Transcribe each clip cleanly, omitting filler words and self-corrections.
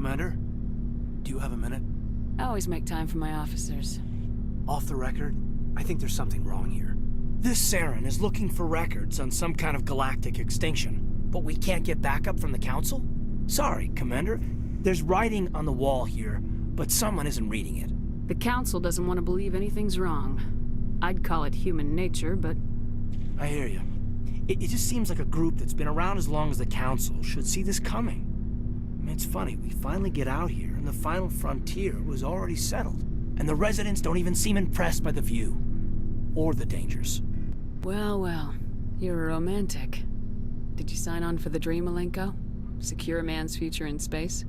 Commander, do you have a minute? I always make time for my officers. Off the record, I think there's something wrong here. This Saren is looking for records on some kind of galactic extinction, but we can't get backup from the Council? Sorry, Commander. There's writing on the wall here, but someone isn't reading it. The Council doesn't want to believe anything's wrong. I'd call it human nature, but... I hear you. It just seems like a group that's been around as long as the Council should see this coming. I mean, it's funny, we finally get out here, and the final frontier was already settled. And the residents don't even seem impressed by the view. Or the dangers. Well, well. You're a romantic. Did you sign on for the dream, Malenko? Secure a man's future in space?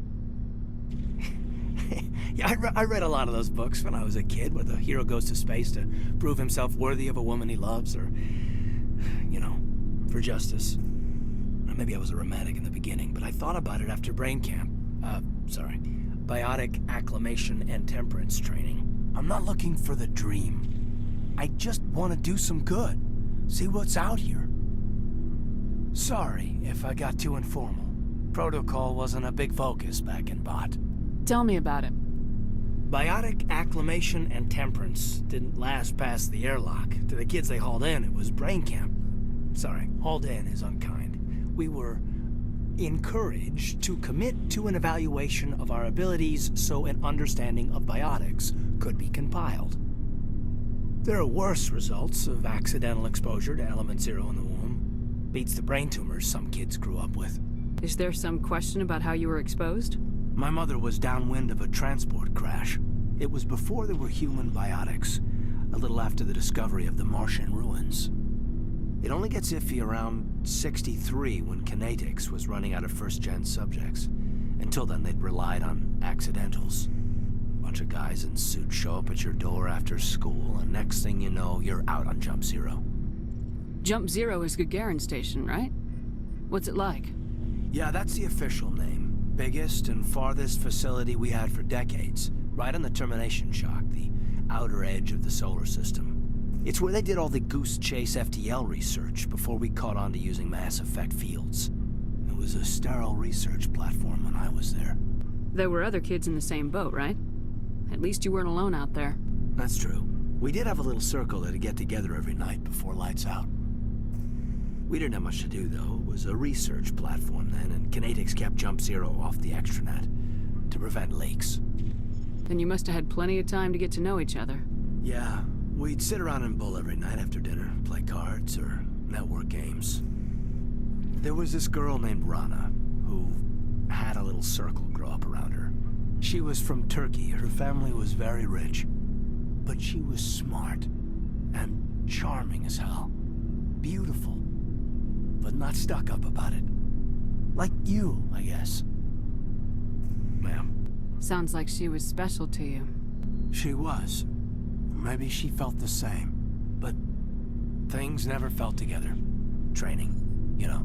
Yeah, I read a lot of those books when I was a kid, where the hero goes to space to prove himself worthy of a woman he loves, or, you know, for justice. Maybe I was a romantic in the beginning, but I thought about it after brain camp. Biotic acclimation and temperance training. I'm not looking for the dream. I just want to do some good. See what's out here. Sorry if I got too informal. Protocol wasn't a big focus back in Bot. Tell me about it. Biotic acclimation and temperance didn't last past the airlock. To the kids they hauled in, it was brain camp. Sorry, hauled in is unkind. We were encouraged to commit to an evaluation of our abilities so an understanding of biotics could be compiled. There are worse results of accidental exposure to Element Zero in the womb. Beats the brain tumors some kids grew up with. Is there some question about how you were exposed? My mother was downwind of a transport crash. It was before there were human biotics, a little after the discovery of the Martian ruins. It only gets iffy around 63 when Kinetics was running out of first-gen subjects. Until then, they'd relied on accidentals. Bunch of guys in suits show up at your door after school, and next thing you know, you're out on Jump Zero. Jump Zero is Gagarin Station, right? What's it like? Yeah, that's the official name. Biggest and farthest facility we had for decades. Right on the termination shock, the outer edge of the solar system. It's where they did all the Goose Chase FTL research before we caught on to using mass effect fields. It was a sterile research platform when I was there. There were other kids in the same boat, right? At least you weren't alone out there. That's true. We did have a little circle that'd get together every night before lights out. We didn't have much to do, though. It was a research platform then, and Kinetics kept Jump Zero off the extranet to prevent leaks. Then you must have had plenty of time to get to know each other. Yeah. We'd sit around and bull every night after dinner, play cards or network games. There was this girl named Rana, who had a little circle grow up around her. She was from Turkey. Her family was very rich. But she was smart and charming as hell. Beautiful, but not stuck up about it. Like you, I guess. Ma'am. Sounds like she was special to you. She was. Maybe she felt the same, but things never felt together. Training, you know.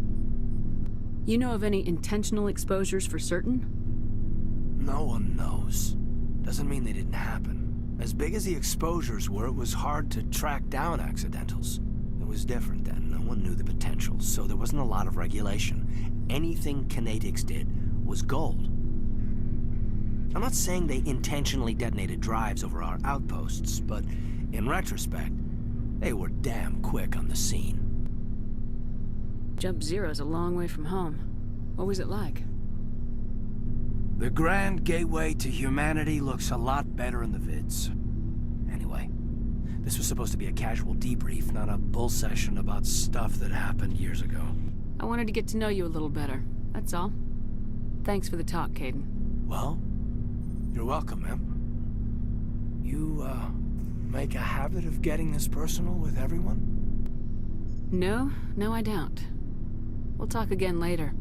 You know of any intentional exposures for certain? No one knows. Doesn't mean they didn't happen. As big as the exposures were, it was hard to track down accidentals. It was different then. No one knew the potential, so there wasn't a lot of regulation. Anything Kinetics did was gold. I'm not saying they intentionally detonated drives over our outposts, but in retrospect, they were damn quick on the scene. Jump Zero's a long way from home. What was it like? The grand gateway to humanity looks a lot better in the vids. Anyway, this was supposed to be a casual debrief, not a bull session about stuff that happened years ago. I wanted to get to know you a little better, that's all. Thanks for the talk, Kaidan. Well, you're welcome, ma'am. You, make a habit of getting this personal with everyone? No, I don't. We'll talk again later.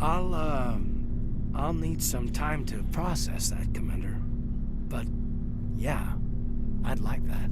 I'll need some time to process that, Commander. But, yeah, I'd like that.